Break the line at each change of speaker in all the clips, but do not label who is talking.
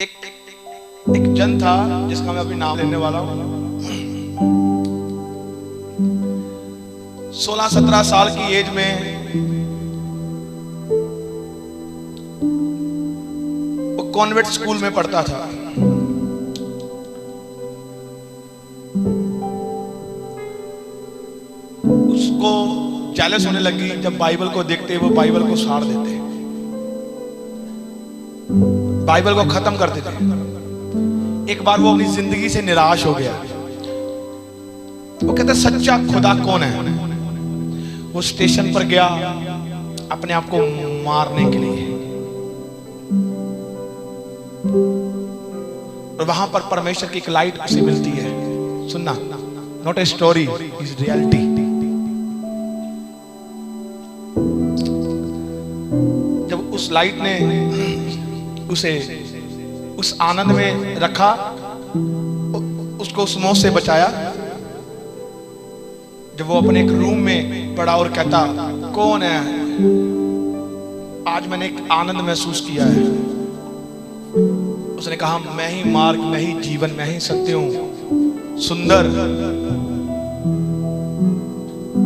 एक जन था जिसका मैं अभी नाम लेने वाला हूं। 16-17 साल की एज में वो कॉन्वेंट स्कूल में पढ़ता था। उसको जेलस होने लगी जब बाइबल को देखते वो बाइबल को साड़ देते, बाइबल को खत्म कर देते। एक बार वो अपनी जिंदगी से निराश हो गया। वो कहता सच्चा खुदा कौन है। वो स्टेशन पर गया अपने आप को मारने के लिए, और वहां पर परमेश्वर की एक लाइट उसे मिलती है। सुनना, not a story, is reality. जब उस लाइट ने उसे उस आनंद में रखा, उसको उस मौत से बचाया। जब वो अपने एक रूम में पड़ा और कहता कौन है, आज मैंने एक आनंद महसूस किया है। उसने कहा मैं ही मार्ग, मैं ही जीवन, मैं ही सत्य हूं। सुंदर,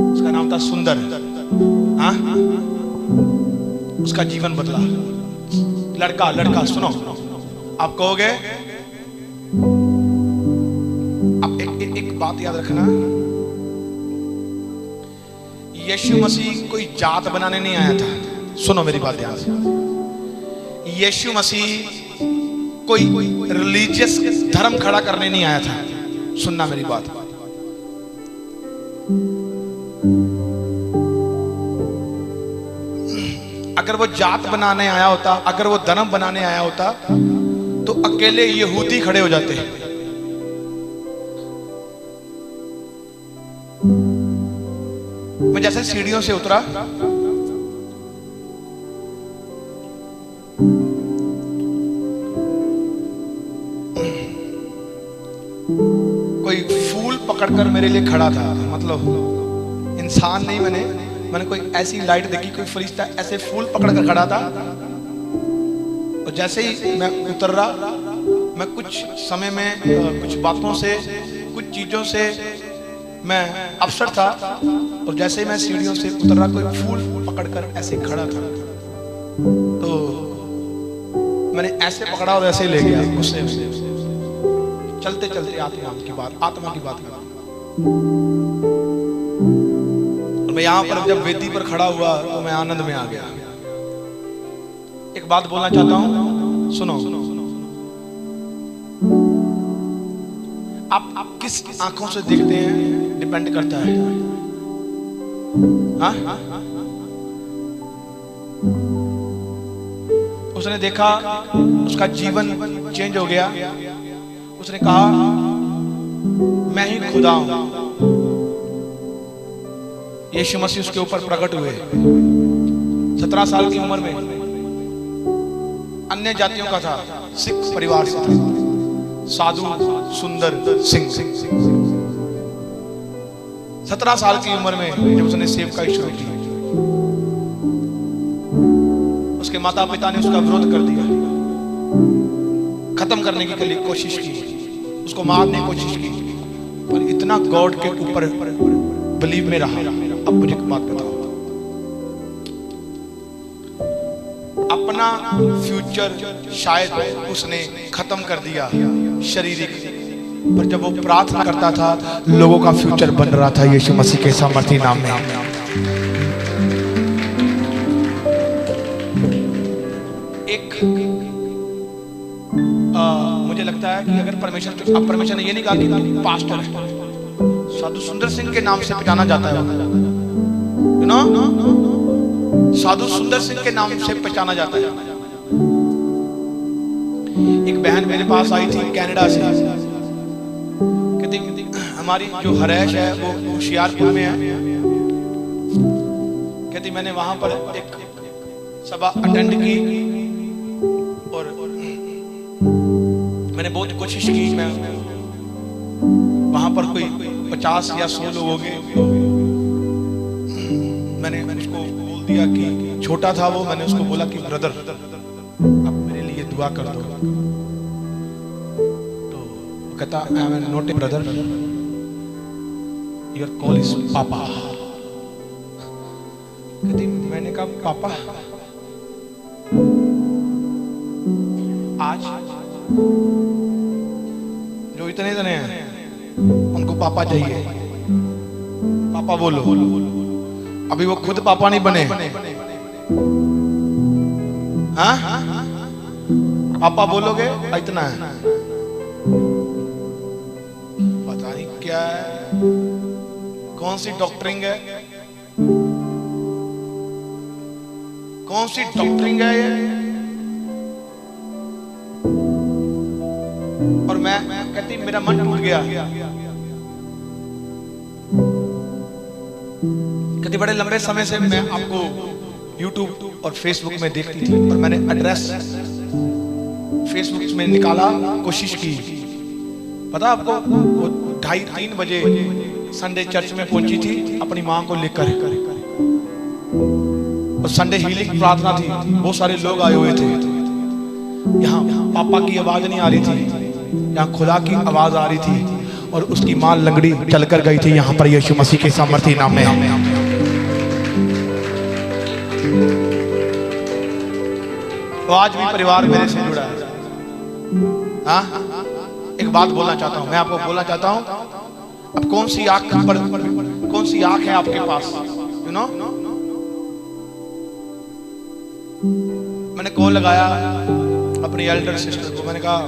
उसका नाम था सुंदर। हाँ, उसका जीवन बदला। लड़का सुनो, आप कहोगे, आप एक बात याद रखना, यीशु मसीह कोई जात बनाने नहीं आया था। सुनो मेरी बात ध्यान से, यीशु मसीह कोई रिलीजियस धर्म खड़ा करने नहीं आया था। सुनना मेरी बात, अगर वो जात बनाने आया होता, अगर वो धर्म बनाने आया होता तो अकेले यहूदी खड़े हो जाते। मैं जैसे सीढ़ियों से उतरा, कोई फूल पकड़कर मेरे लिए खड़ा था। मतलब इंसान नहीं, मैंने कोई ऐसी लाइट देखी, कोई फरिश्ता ऐसे फूल पकड़कर खड़ा था। और जैसे ही मैं उतर रहा, मैं कुछ समय में कुछ बातों से, कुछ चीजों से मैं अवसर था। और जैसे ही मैं सीढ़ियों से उतर रहा, कोई फूल पकड़कर ऐसे खड़ा था। तो मैंने ऐसे पकड़ा और ऐसे ले गया उससे। चलते चलते आत्मा की बात कर, मैं यहां पर जब वेदी पर खड़ा हुआ तो मैं आनंद में आ गया। एक बात बोलना चाहता हूं, सुनो। आप किस आंखों से देखते हैं डिपेंड करता है। हाँ? उसने देखा, उसका जीवन चेंज हो गया। उसने कहा मैं ही खुदा हूं। यीशु मसीह उसके ऊपर प्रकट हुए। 17 साल की उम्र में, अन्य जातियों का था, सिख परिवार से था, साधु सुंदर सिंह। 17 साल की उम्र में जब उसने सेवकाई शुरू की, उसके माता पिता ने उसका विरोध कर दिया, खत्म करने की कोशिश की, उसको मारने की कोशिश की, पर इतना गॉड के ऊपर बिलीव में रहा। अब मुझे एक बात बताओ, अपना फ्यूचर शायद उसने खत्म कर दिया शारीरिक, पर जब वो प्रार्थना करता था लोगों का फ्यूचर बन रहा था यीशु मसीह के सामर्थी नाम में। एक मुझे लगता है कि अगर परमेश्वर ने ये नहीं कहा कि पास्टर है, साधु सुंदर सिंह के नाम से पहचाना जाता है, यू नो, साधु सुंदर सिंह के नाम से पहचाना जाता है। एक बहन मेरे पास आई थी कनाडा से, कहती हमारी जो हरैश है वो होशियारपुर में है। कहती मैंने वहां पर एक सभा अटेंड की और मैंने बहुत कोशिश की, मैं वहां पर कोई 50 या 100 लोग हो गए। मैंने उसको बोल दिया कि छोटा था वो, मैंने उसको बोला कि ब्रदर आप मेरे लिए दुआ कर दो। कहता I am not a brother, your call is पापा। कहती मैंने कहा पापा, आज जो इतने हैं उनको पापा चाहिए। पापा बोलो, अभी वो खुद पापा नहीं बने। हाँ पापा बोलोगे इतना है, पता नहीं क्या है, कौन सी डॉक्टरिंग है, कौन सी डॉक्टरिंग है ये। और मैं कहती मेरा मन टूट गया। कहती बड़े लंबे समय से मैं आपको YouTube और Facebook में देखती थी, और मैंने एड्रेस Facebook में निकाला, कोशिश की। पता आपको, वो 2:30-3 बजे संडे चर्च में पहुंची थी अपनी मां को लेकर, और संडे हीलिंग प्रार्थना थी, बहुत सारे लोग आए हुए थे। यहाँ पापा की आवाज नहीं आ रही थी, यहाँ खुदा की आवाज आ रही थी, और उसकी मां लंगड़ी चलकर गई थी यहाँ पर यीशु मसीह के सामर्थी नाम में। तो आज भी परिवार मेरे से जुड़ा है। हाँ, एक बात बोलना चाहता हूँ, मैं आपको बोलना चाहता हूँ, अब कौन सी आंख है आपके पास, यू नो। मैंने कॉल लगाया अपनी एल्डर सिस्टर को, मैंने कहा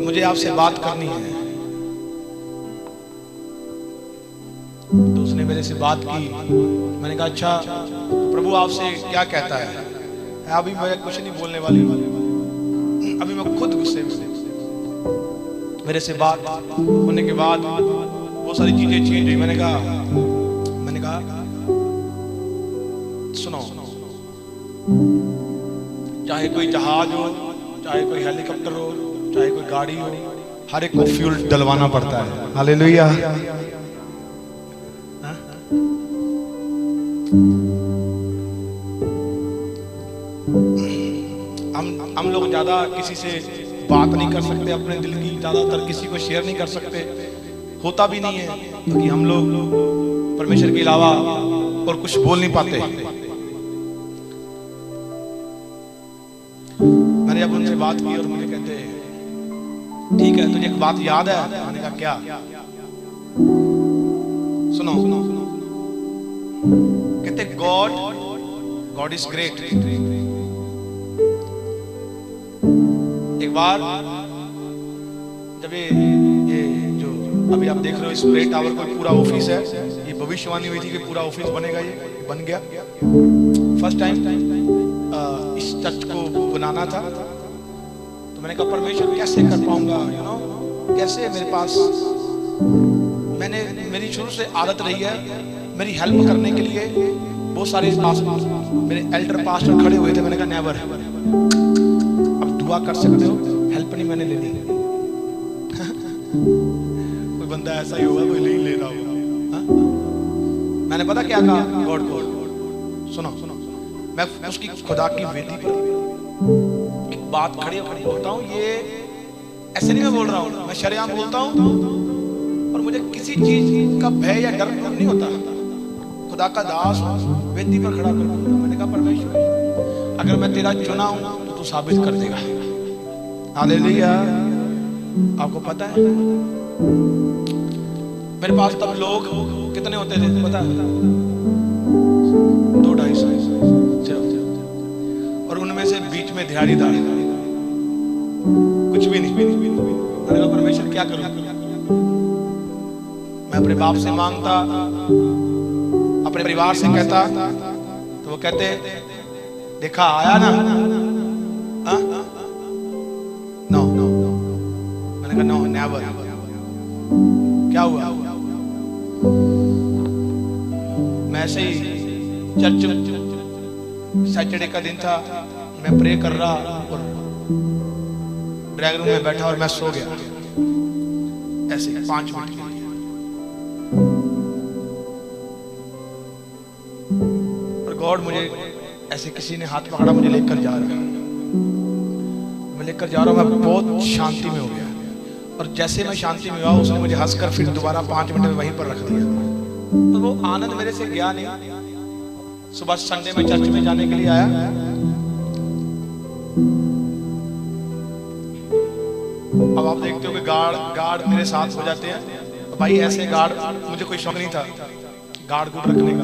मुझे आपसे बात करनी है। तो उसने मेरे से बात की। मैंने कहा अच्छा प्रभु आपसे क्या कहता है। अभी मैं कुछ नहीं बोलने वाली, अभी मैं खुद गुस्से में। मेरे से बात होने के बाद बहुत सारी चीजें चेंज हुई। मैंने कहा सुनो, चाहे कोई जहाज हो, चाहे कोई हेलीकॉप्टर हो, चाहे कोई गाड़ी हो, हर एक को फ्यूल डलवाना पड़ता है। हालेलुया। हम लोग ज्यादा किसी से बात नहीं कर सकते, अपने दिल की ज्यादातर किसी को शेयर नहीं कर सकते, होता भी नहीं है, क्योंकि हम लोग परमेश्वर के अलावा और कुछ बोल नहीं पाते। मैंने जब उनसे बात की और मुझे कहते ठीक है तुझे एक बात याद है। मैंने कहा क्या? सुनो। कहते गॉड इज ग्रेट। एक बार जब ये जो अभी आप देख रहे हो स्प्रे टावर कोई पूरा ऑफिस है, ये भविष्यवाणी हुई थी कि पूरा ऑफिस बनेगा, ये बन गया। फर्स्ट टाइम इस चर्च को बनाना था, तो मैंने कहा परमेश्वर कैसे कर पाऊंगा, यू नो, कैसे मेरे पास, मेरी शुरू से आदत रही है मेरी हेल्प करने के लिए। बहुत सारे मेरे एल्डर पास्टर खड़े हुए थे, मैंने कहा नेवर, अब दुआ कर सकते हो, हेल्प नहीं मैंने लेनी। कोई बंदा ऐसा ही होगा, कोई नहीं ले रहा होगा। मैंने पता क्या कहा गॉड को, सुनो, मैं उसकी खुदा की वेदी पर एक बात खड़ी बोलता हूँ, ये ऐसे नहीं मैं बोल रहा हूँ, मैं शरेआम बोलता हूँ, और मुझे किसी चीज का भय या डर नहीं होता। खुदा का दास वेदी पर खड़ा कर दूंगा। मैंने कहा परमेश्वर अगर मैं तेरा चुना हूं तो तू साबित कर देगा। हालेलुया। आपको पता है मेरे पास तब लोग कितने होते थे पता है? 200-250 सिर्फ, और उनमें से बीच में ध्याड़ीदार कुछ भी नहीं। मैंने कहा परमेश्वर क्या करूं? मैं अपने बाप से मांगता, अपने परिवार से कहता, तो वो कहते देखा आया ना, नो। मैंने कहा नो नेवर। क्या हुआ? मैं ऐसे ही चर्च, सैटरडे का दिन था, मैं प्रे कर रहा और ड्राइंग रूम में बैठा और मैं सो गया ऐसे 5 मिनट के लिए। और गॉड मुझे ऐसे किसी ने हाथ पकड़ा, मुझे लेकर जा रहा है। लेकर जा रहा हूँ, मैं बहुत शांति में हो गया। और जैसे मैं शांति में हुआ, उसने मुझे हंसकर फिर दोबारा 5 मिनट में वहीं पर रख दिया। तो वो आनंद मेरे से गया नहीं। सुबह संडे में चर्च में जाने के लिए आया, अब आप देखते हो कि गार्ड मेरे साथ हो जाते हैं। तो भाई ऐसे गार्ड, मुझे कोई शौक नहीं था गार्ड गुड रखने का।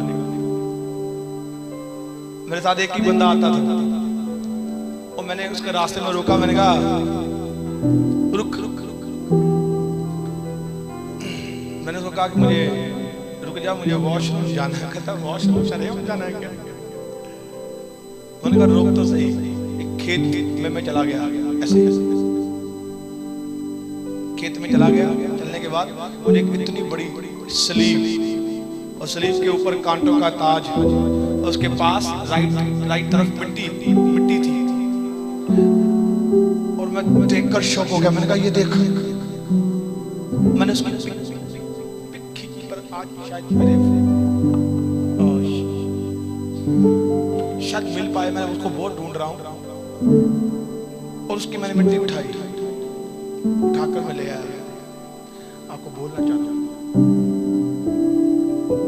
मेरे साथ एक ही बंदा आता था और मैंने उसके रास्ते में रोका, मैंने कहा रुक रुक रुक। मैंने उसको कहा कि मुझे रुक जा, मुझे वॉशरूम जाना है। कहता वॉशरूम जाना है क्या? मैंने कहा रोक तो सही। एक खेत में मैं चला गया, ऐसे खेत में चला गया। चलने के बाद मुझे एक इतनी बड़ी सलीब और सलीब के ऊपर कांटों का ताज, और उसके पास राइट तरफ मिट्टी थी। और मैं देखकर शौक हो गया। मैंने कहा ये देख। मैंने उसकी पिक खींची, पर आज शायद मेरे शायद मिल पाए। मैं उसको बहुत ढूंढ रहा हूँ और उसकी मैंने मिट्टी उठाकर मैं ले आया। आपको बोलना चाहता हूँ,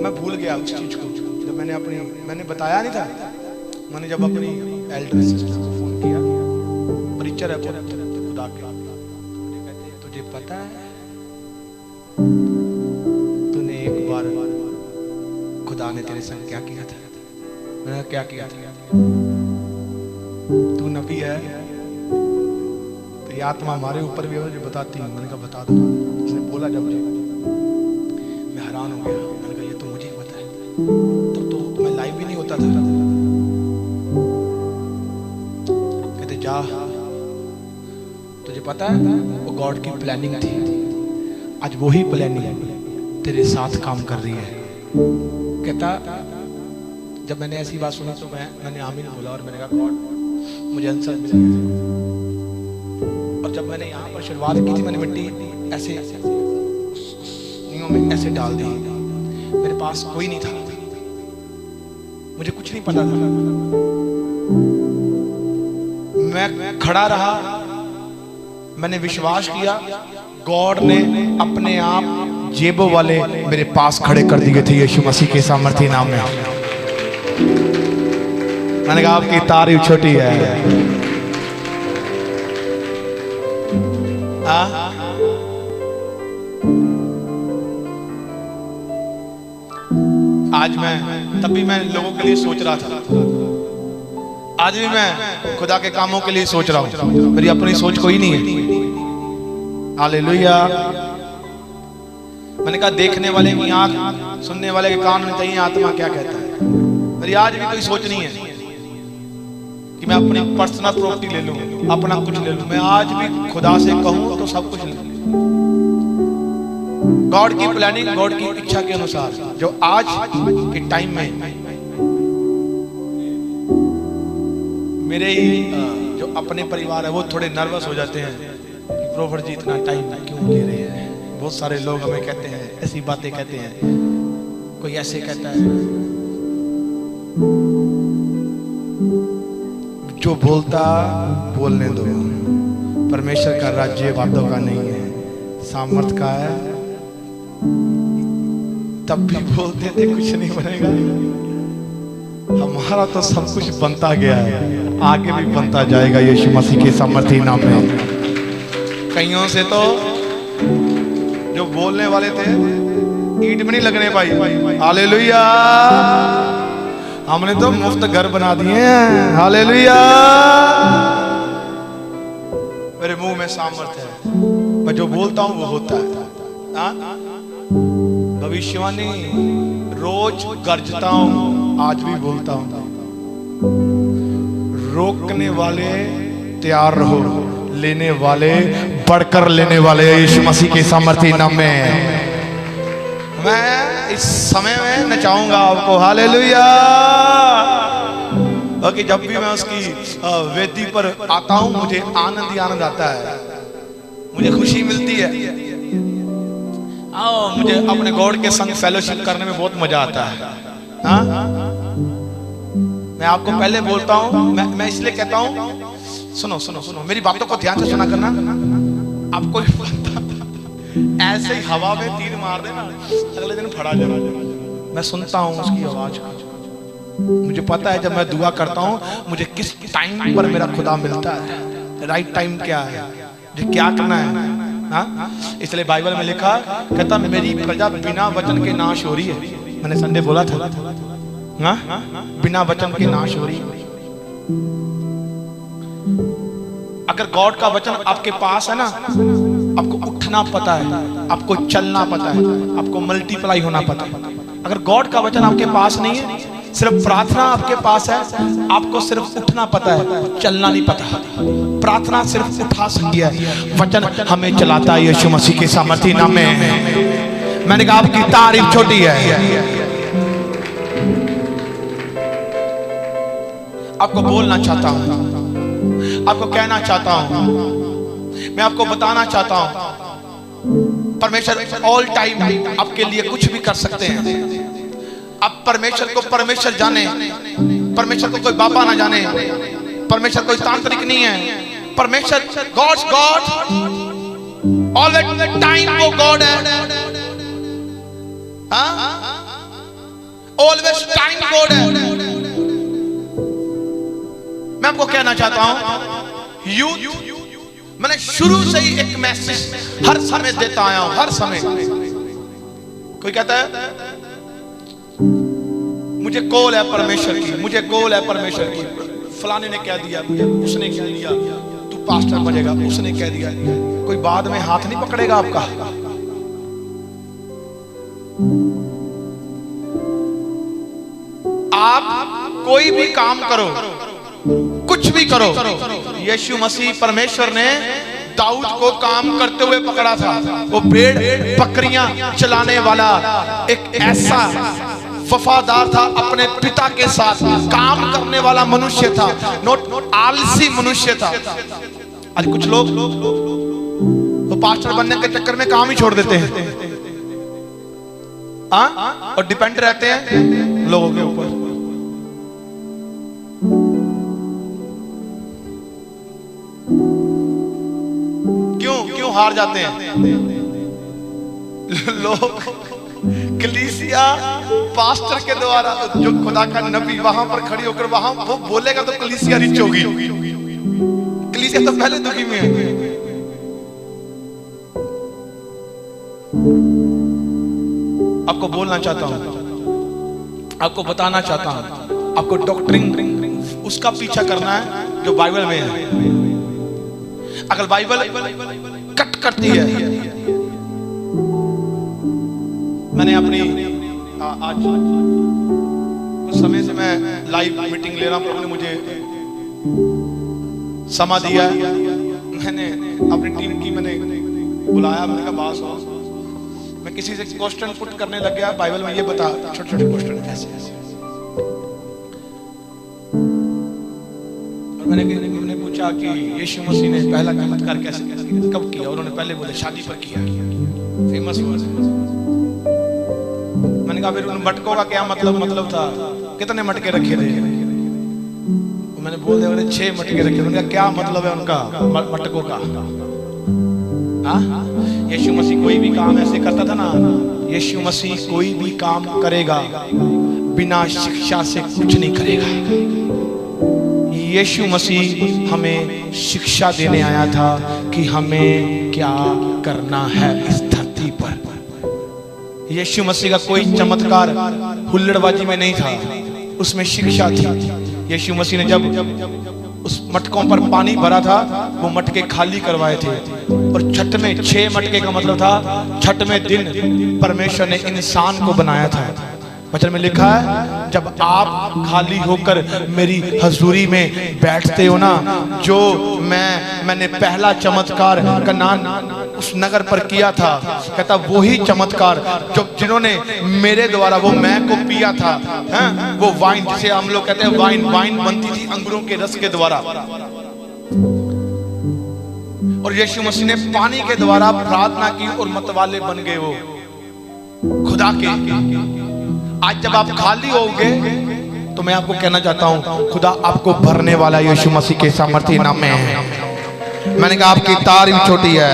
मैं भूल गया उस चीज को जब मैंने बताया नहीं था। मैंने जब अपनी एल्डर सिस्टर को फोन किया, परिचय है खुदा के, मुझे कहते तुझे पता है तूने एक बार खुदा ने तेरे संग क्या किया था? मैंने क्या किया था? तू नबी है, ये आत्मा हमारे ऊपर भी है, मुझे बताती हूँ। मैंने कहा बता दो। उसने बोला जब मुझे, मैं हैरान हो गया। मैंने कहा ये तो मुझे ही पता है। तब तो मैं लाइव भी नहीं होता था। कहते जा, तुझे पता है वो गॉड की प्लानिंग थी। आज वही प्लानिंग तेरे साथ काम कर रही है। कहता जब मैंने ऐसी बात सुनी तो मैंने आमीन बोला और मैंने कहा गॉड मुझे आंसर मिल गया। और जब मैंने यहाँ पर शुरुआत की थी, मैंने मिट्टी ऐसे नींव में ऐसे डाल दी। मेरे पास कोई नहीं था, मुझे कुछ नहीं पता था। मैं खड़ा रहा, मैंने विश्वास किया। गॉड ने अपने आप जेबों वाले मेरे पास खड़े कर दिए थे यीशु मसीह के सामर्थी नाम में। मैंने कहा आपकी तारीफ छोटी है। आज मैं, तब भी मैं लोगों के लिए सोच रहा था, आज भी मैं खुदा के कामों के लिए सोच रहा हूँ। मेरी अपनी सोच कोई नहीं है। हालेलुया। मैंने कहा देखने वाले की आंख, सुनने वाले के कान में चाहिए आत्मा क्या कहता है। मेरी आज भी कोई सोच नहीं है कि मैं अपनी पर्सनल प्रॉपर्टी ले लूं, अपना कुछ ले लूं। मैं आज भी खुदा से कहूं तो सब कुछ ले लूं। गॉड की प्लानिंग, गॉड की इच्छा के अनुसार जो आज के टाइम में मेरे ही जो अपने परिवार है वो थोड़े नर्वस हो जाते हैं कि प्रोफेट जी इतना टाइम क्यों ले रहे हैं। बहुत सारे लोग हमें कहते हैं, ऐसी बातें कहते हैं। कोई ऐसे कहता है, जो बोलता बोलने दो। परमेश्वर का राज्य बातों का नहीं है, सामर्थ का है। तब भी बोलते थे कुछ नहीं बनेगा। हमारा तो सब कुछ बनता गया है, आगे भी बनता जाएगा यीशु मसीह के सामर्थी नाम में। कईयों से तो जो बोलने वाले थे ईंट भी नहीं लगने पाई। हालेलुया। हमने तो मुफ्त घर बना दिए हैं। हालेलुया। मेरे मुंह में सामर्थ है, मैं जो बोलता हूं वो होता है। भविष्यवाणी रोज गरजता हूं, आज भी बोलता हूं। रोकने वाले तैयार रहो, लेने वाले बढ़कर लेने वाले यीशु मसीह के सामर्थी नाम में। मैं इस समय में नचाऊंगा आपको। हालेलुया। कि जब भी मैं उसकी वेदी पर आता हूं मुझे आनंद ही आनंद आता है, मुझे खुशी मिलती है। मुझे अपने गॉड के संग फेलोशिप करने में बहुत मजा आता है। मैं आपको पहले बोलता हूं, मैं इसलिए कहता हूं, सुनो सुनो सुनो, मेरी बातों को ध्यान से सुना करना। आपको ऐसे ही हवा में तीर मार देना, अगले दिन फड़ा जाए। मैं सुनता हूं उसकी आवाज को, मुझे पता है जब मैं दुआ करता हूं मुझे किस टाइम पर मेरा खुदा मिलता है, राइट टाइम क्या है, मुझे क्या करना है। हाँ, इसलिए बाइबल में लिखा, कहता मेरी प्रजा बिना वचन के नाश हो रही है। मैंने संडे बोला था, हाँ, बिना वचन के नाश हो रही है। अगर गॉड का वचन आपके पास है ना, आपको उठना पता है, आपको चलना पता है, आपको मल्टीप्लाई होना पता है। अगर गॉड का वचन आपके पास नहीं है, सिर्फ प्रार्थना आपके पास है, आपको सिर्फ उठना पता है, चलना नहीं पता। प्रार्थना सिर्फ उठा सकती है, वचन हमें चलाता है। यीशु मसीह के सामर्थ्य नाम में मैंने कहा आपकी तारीफ छोटी है। आपको बोलना चाहता हूं, आपको कहना चाहता हूं, मैं आपको बताना चाहता हूं, परमेश्वर ऑल टाइम आपके लिए कुछ भी कर सकते हैं। अब परमेश्वर को परमेश्वर जाने, परमेश्वर को कोई बाबा ना जाने, परमेश्वर कोई तांत्रिक नहीं है। परमेश्वर गॉड्स गॉड, ऑल टाइम वो गॉड है, ऑलवेज टाइम गॉड है। मैं आपको कहना चाहता हूं, यूथ, मैंने शुरू से ही एक मैसेज हर समय देता आया हूं, हर समय। कोई कहता है मुझे कॉल है परमेश्वर की, मुझे कॉल है परमेश्वर की, फलाने ने कह दिया, उसने कह दिया तू पास्टर बनेगा, उसने कह दिया। कोई बाद में हाथ नहीं पकड़ेगा आपका। आप कोई भी काम करो, कुछ भी करो, यीशु मसीह परमेश्वर ने दाऊद को काम करते हुए पकड़ा था। वो भेड़ बकरियां चलाने वाला एक ऐसा वफादार था, अपने पिता के साथ काम करने वाला मनुष्य था, नोट आलसी मनुष्य था। आज कुछ लोग वो पास्टर बनने के चक्कर में काम ही छोड़ देते हैं, और डिपेंड रहते हैं लोगों के ऊपर। क्यों हार जाते हैं लोग? कलीसिया पास्टर के द्वारा, जो खुदा का नबी वहां पर खड़ी होकर वहां वो बोलेगा तो कलीसिया रिच होगी। कलीसिया तो पहले दुखी में है। आपको बोलना चाहता हूं, आपको बताना चाहता हूं, आपको डॉक्ट्रिन उसका पीछा करना है जो बाइबल में है। अगर बाइबल कट करती है, मैंने अपनी आज कुछ समय से मैं लाइव मीटिंग ले रहा हूं, प्रभु ने मुझे समा दिया। मैंने अपनी टीम की मैंने बुलाया, मैंने कहा बास हो, मैं किसी से क्वेश्चन पुट करने लग गया, बाइबल में ये बता, छोटे छोटे क्वेश्चन ऐसे ऐसे। और मैंने पूछा कि यीशु मसीह ने पहला चमत्कार कैसे कब किया? उन्होंने पहले बोले शादी पर किया, फेमस हुआ। मैंने कहा फिर उन मटकों का क्या मतलब था? कितने मटके रखे थे? मैंने बोल दिया 6 मटके रखे। उन्होंने कहा क्या मतलब है उनका मटकों का? यीशु मसीह कोई भी काम ऐसे करता था ना, यीशु मसीह कोई भी काम करेगा बिना शिक्षा से कुछ नहीं करेगा। यीशु मसीह हमें शिक्षा देने आया था कि हमें क्या करना है इस धरती पर। यीशु मसीह का कोई चमत्कार हुल्लड़बाजी में नहीं था, उसमें शिक्षा थी। यीशु मसीह ने जब उस मटकों पर पानी भरा था, वो मटके खाली करवाए थे, और छठ में 6 मटके का मतलब था छठवें दिन परमेश्वर ने इंसान को बनाया था। वचन में लिखा है जब आप खाली होकर मेरी हजूरी में बैठते हो ना, जो मैंने पहला चमत्कार कनान उस नगर पर किया था, कहता वही चमत्कार जो जिन्होंने मेरे द्वारा वो मैं को पिया था, वो वाइन, जिसे हम लोग कहते हैं वाइन बनती थी अंगूरों के रस के द्वारा। और यीशु मसीह ने पानी के द्वारा प्रार्थना की और मतवाले बन गए वो खुदा के। आज जब आप खाली होगे तो मैं आपको कहना चाहता हूं, खुदा आपको भरने वाला यीशु मसीह के सामर्थ्य नाम में है। मैंने कहा आपकी तारीफ छोटी है।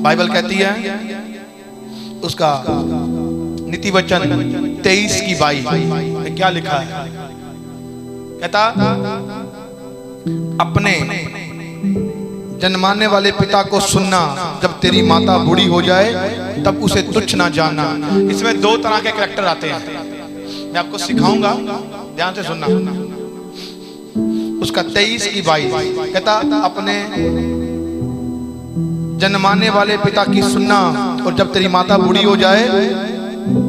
बाइबल कहती है उसका नीति वचन 23:22 में क्या लिखा है? कहता अपने जन्माने वाले पिता को सुनना, जब तेरी माता बूढ़ी हो जाए तब उसे तुच्छ ना जानना। इसमें दो तरह के कैरेक्टर आते हैं, मैं आपको सिखाऊंगा, ध्यान से सुनना। उसका 23:22 कहता अपने जन्माने वाले पिता की सुनना, और जब तेरी माता बूढ़ी हो जाए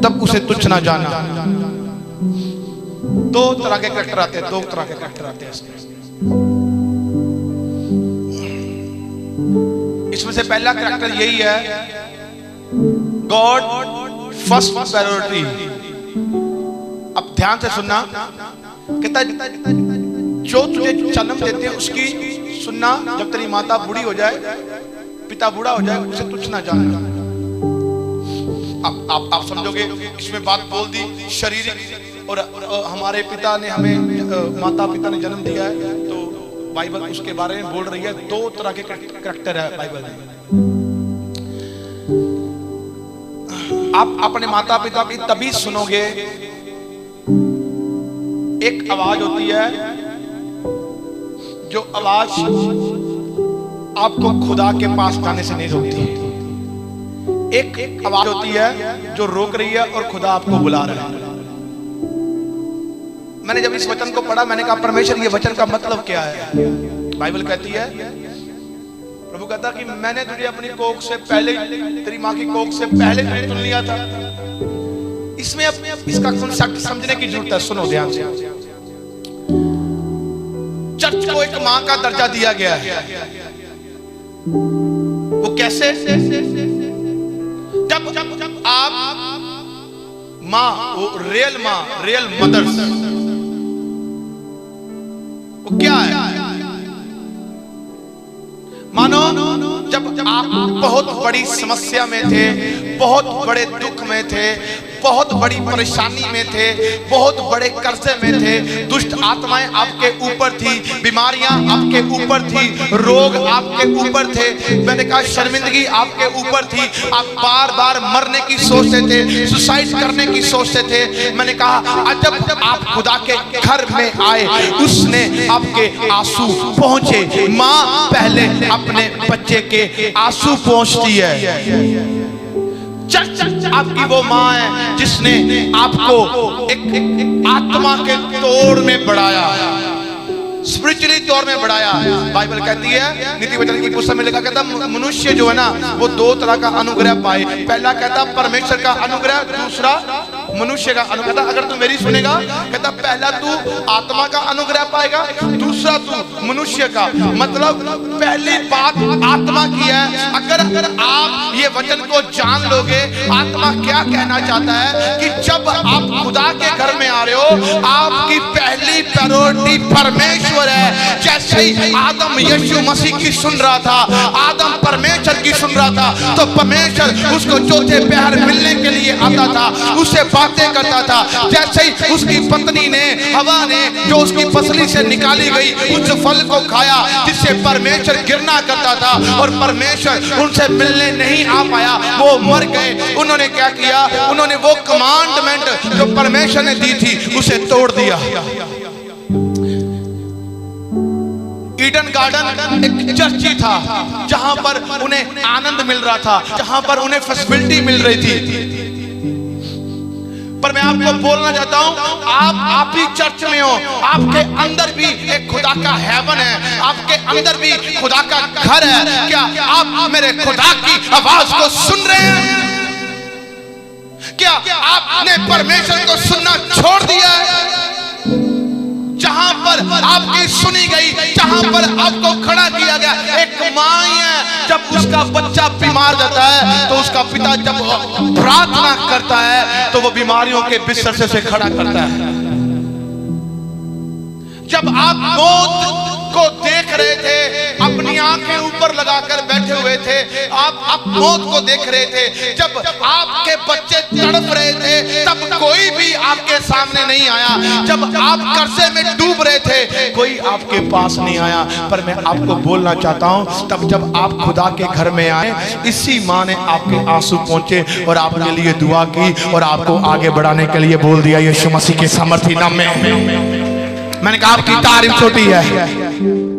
तब उसे तुच्छ ना जानना। दो तरह के कैरेक्टर आते हैं, दो तरह के कैरेक्टर आते हैं इसमें से पहला कैरेक्टर यही है, गॉड फर्स्ट प्रायोरिटी। अब ध्यान से सुनना, कहता जो तुझे जन्म देते हैं उसकी सुनना, जब तेरी माता बूढ़ी हो जाए, पिता बूढ़ा हो जाए, उसे तुच्छ ना जानना। आप समझोगे इसमें बात बोल दी शारीरिक, और हमारे पिता ने हमें, माता पिता ने जन्म दिया है, तो बाइबल उसके बारे में बोल रही है। दो तरह के कैरेक्टर है बाइबल में। आप अपने माता पिता की तभी सुनोगे, एक आवाज होती है जो आवाज आपको खुदा के पास जाने से नहीं रोकती है। एक आवाज होती है जो रोक रही है और खुदा आपको बुला रहा है। मैंने जब इस वचन को पढ़ा, मैंने कहा परमेश्वर ये वचन का मतलब क्या है? बाइबल कहती है, प्रभु कहता कि मैंने तुझे अपनी कोख से पहले, तेरी माँ की कोख से पहले तुझे चुन लिया था। इसमें अपने इसका कॉन्सेप्ट समझने की जरूरत है। सुनो ध्यान से, चर्च को एक माँ का दर्जा दिया गया है। वो कैसे? जब आप माँ, वो रियल माँ, रियल मदर्स, वो क्या है? मानो जब आप बहुत बड़ी समस्या में थे, बहुत बड़े दुख में थे, बहुत बड़ी परेशानी में थे, बहुत बड़े कर्जे में थे, दुष्ट आत्माएं आपके ऊपर थी, बीमारियां आपके ऊपर थी, रोग आपके ऊपर थे, मैंने कहा शर्मिंदगी आपके ऊपर थी, आप बार बार मरने की सोचते थे, सुसाइड करने की सोचते थे। मैंने कहा जब आप खुदा के घर में आए, उसने आपके आंसू पहुंचे। माँ पहले अपने बच्चे के आंसू पहुंचती है। चर्च आपकी वो माँ है जिसने आपको एक आत्मा के तौर में बढ़ाया, स्पिरिचुअली तौर में बढ़ाया। बाइबल कहती है, नीति वचन की पुस्तक में लिखा, कहता मनुष्य जो है ना वो दो तरह का अनुग्रह पाए। पहला कहता परमेश्वर का अनुग्रह, दूसरा मनुष्य का अनुग्रह। अगर तू मेरी सुनेगा, कहता पहला तू आत्मा का अनुग्रह पाएगा, दूसरा तू मनुष्य का। मतलब पहली बात आत्मा की है। अगर आप ये वचन को जान लोगे, आत्मा क्या कहना चाहता है कि जब आप खुदा के घर में आ रहे हो, आपकी पहली प्रायोरिटी परमेश्वर है। जैसे ही आदम यीशु मसीह की सुन रहा था, आदम परमेश्वर की सुन रहा था, तो परमेश्वर उसको चौथे पहर मिलने के लिए आता था, उससे बातें करता था। जैसे ही उसकी पत्नी ने, हवा ने, जो उसकी पसली से निकाली गई उस फल को खाया जिससे परमेश्वर गिरना करता था, और परमेश्वर उनसे मिलने नहीं आ पाया, वो मर गए। उन्होंने क्या किया? उन्होंने वो कमांडमेंट जो परमेश्वर ने दी थी उसे तोड़ दिया। ईडन गार्डन एक चर्च ही था जहां पर उन्हें आनंद मिल रहा था, जहां पर उन्हें फैसिलिटी मिल रही थी। पर मैं आपको बोलना चाहता हूं, आप ही चर्च में हो, आपके अंदर भी एक खुदा का हेवन है, आपके अंदर भी खुदा का घर है। क्या आप मेरे खुदा की आवाज को सुन रहे हैं? क्या आपने परमेश्वर को सुनना छोड़ दिया है? जहां पर आपकी सुनी गई, जहां पर आपको खड़ा किया गया। एक माँ है, जब उसका बच्चा बीमार जाता है तो उसका पिता जब प्रार्थना करता है तो वो बीमारियों के बिस्तर से उसे खड़ा करता है। जब आप मौत को देख रहे थे, अपनी आंखें ऊपर लगाकर बैठे हुए थे, आप मौत को देख रहे थे। जब आपके बच्चे तड़प रहे थे तब कोई भी आपके सामने नहीं आया। जब आप कर्जे में डूब रहे थे कोई आपके पास नहीं आया। पर मैं आपको बोलना चाहता हूं, तब जब आप खुदा के घर में आए, इसी माँ ने आपके आंसू पहुंचे और आपके लिए दुआ की और आपको आगे बढ़ाने के लिए बोल दिया, यीशु मसीह के सामर्थी नाम में। मैंने कहा आपकी तारीफ छोटी है।